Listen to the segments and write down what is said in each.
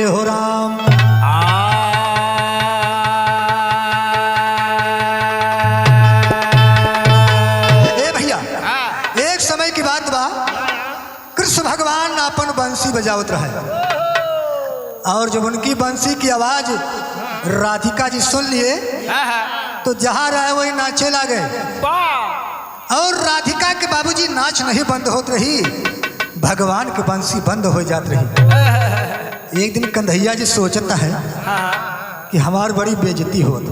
हो राम। ए भैया, एक समय की बात बा, कृष्ण भगवान अपन बंसी बजावत रहे और जब उनकी बंसी की आवाज राधिका जी सुन लिए तो जहाँ रहे वही नाचे लगे और राधिका के बाबूजी नाच नहीं बंद होत रही, भगवान की बंसी बंद हो जात रही। एक दिन कन्हैया जी सोचता है कि हमार बड़ी बेइज्जती होत,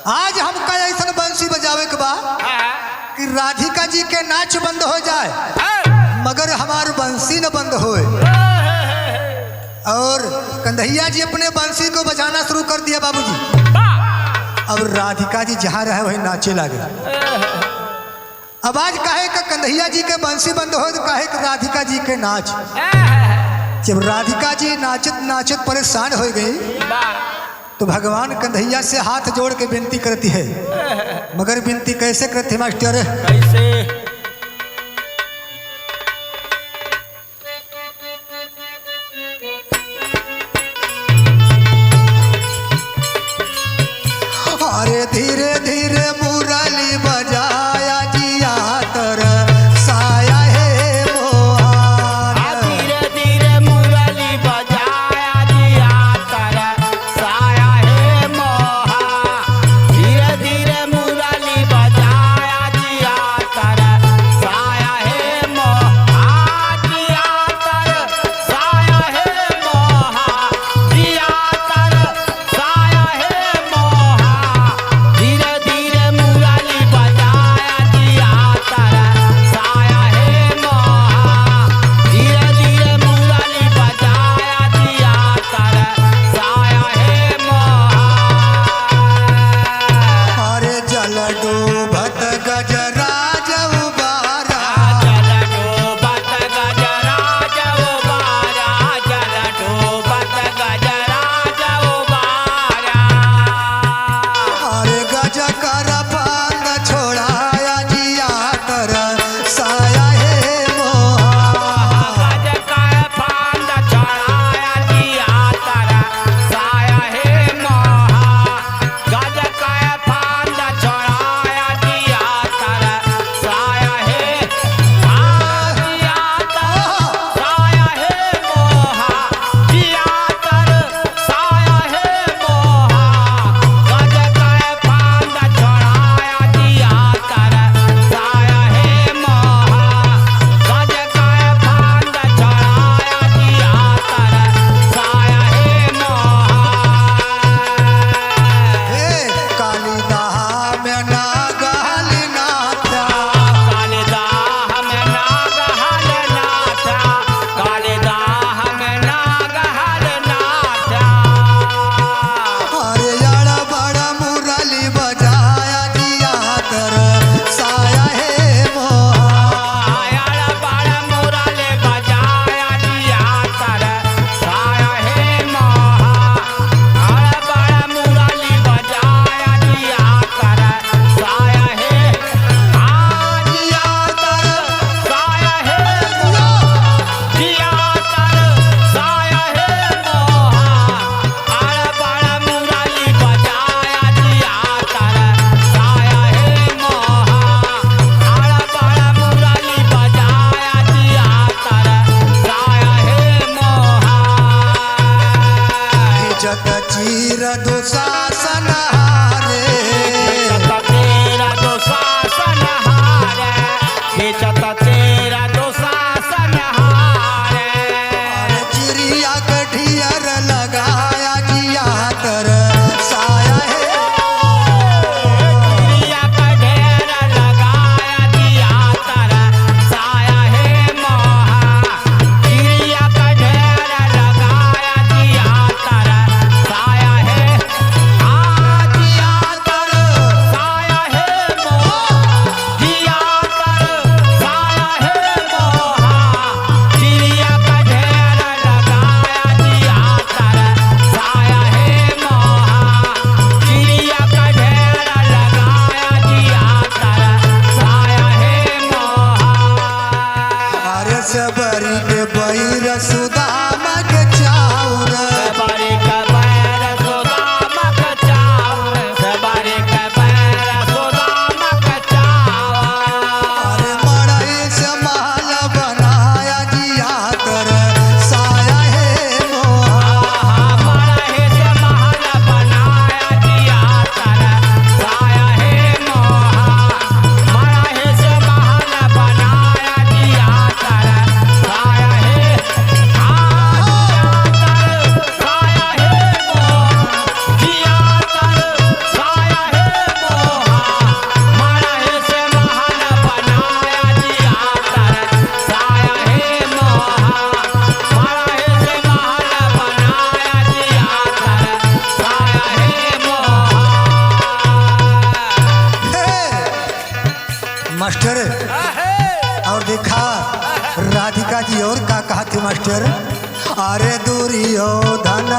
आज हमका ऐसा बंसी बजावे के बा कि राधिका जी के नाच बंद हो जाए मगर हमार बंसी न बंद होए। और कन्हैया जी अपने बंसी को बजाना शुरू कर दिया बाबूजी। अब राधिका जी जहाँ रहे वही नाचे लगे। अब आज काहे का कन्हैया जी के बंसी बंद हो तो काहे का राधिका जी के नाच। जब राधिका जी नाचत नाचत परेशान हो गई तो भगवान कन्हैया से हाथ जोड़ के विनती करती है, मगर विनती कैसे करती है मास्टर? कैसे? अरे धीरे धीरे मुरली बजाया जिया तर साया है मोहन। धीरे धीरे मुरली बजाया जिया तर साया है मोहन। धीरे धीरे मुरली बजाया जिया तर साया है मोहन। जिया तर साया है मोहन। जिया तर साया है मोहन। धीरे धीरे मुरली बजाया जिया तर साया है मोहन। धीरे धीरे मुरली बजाया जिया तर साया है मोहन। अरे जल डूबत गजराज उबारा, जल डूबत गजराज उबारा। जल डूबत गजराज उबारा। अरे गज कर पान छोड़ाया जिया तर साया है मोहन। गज का फांद चढ़ाया जिया तर साया है मोहन। गज का फांद चढ़ाया जिया तर साया है। जिया तर साया है मोहन। जिया तर साया है मोहन। गज का फांद चढ़ाया जिया तर साया है मोहन। गज का फांद चढ़ाया जिया तर साया है मोहन। हे कालिदाह में नागल नाथा, कालिदाह में नागहल नाथा। कालिदाह में नागहल नाथा। अरे यारा बड़ा मुरली बजाया जिया तर साया है मोहन। आया बड़ा मुरली बजाया जिया तर साया है मोहन। आया बड़ा मुरली बजाया जिया तर साया है। जिया तर साया है मोहन। जिया तर साया है मोहन। आया बड़ा मुरली बजाया जिया तर साया है मोहन। आया बड़ा मुरली बजाया जिया तर साया है मोहन। इज्जत चीर दुशासन हारे, तेरा दुशासन हारे। बेचत तेरा दुशासन हारे। अरे चिड़िया के ढियर लगाया जिया तर साया है। चिड़िया का ढेर लगाया जिया तर साया है मोहन। चिड़िया का ढेर लगाया जिया तर साया है। जिया जी और का कहा थे मास्टर, अरे दुर्योधन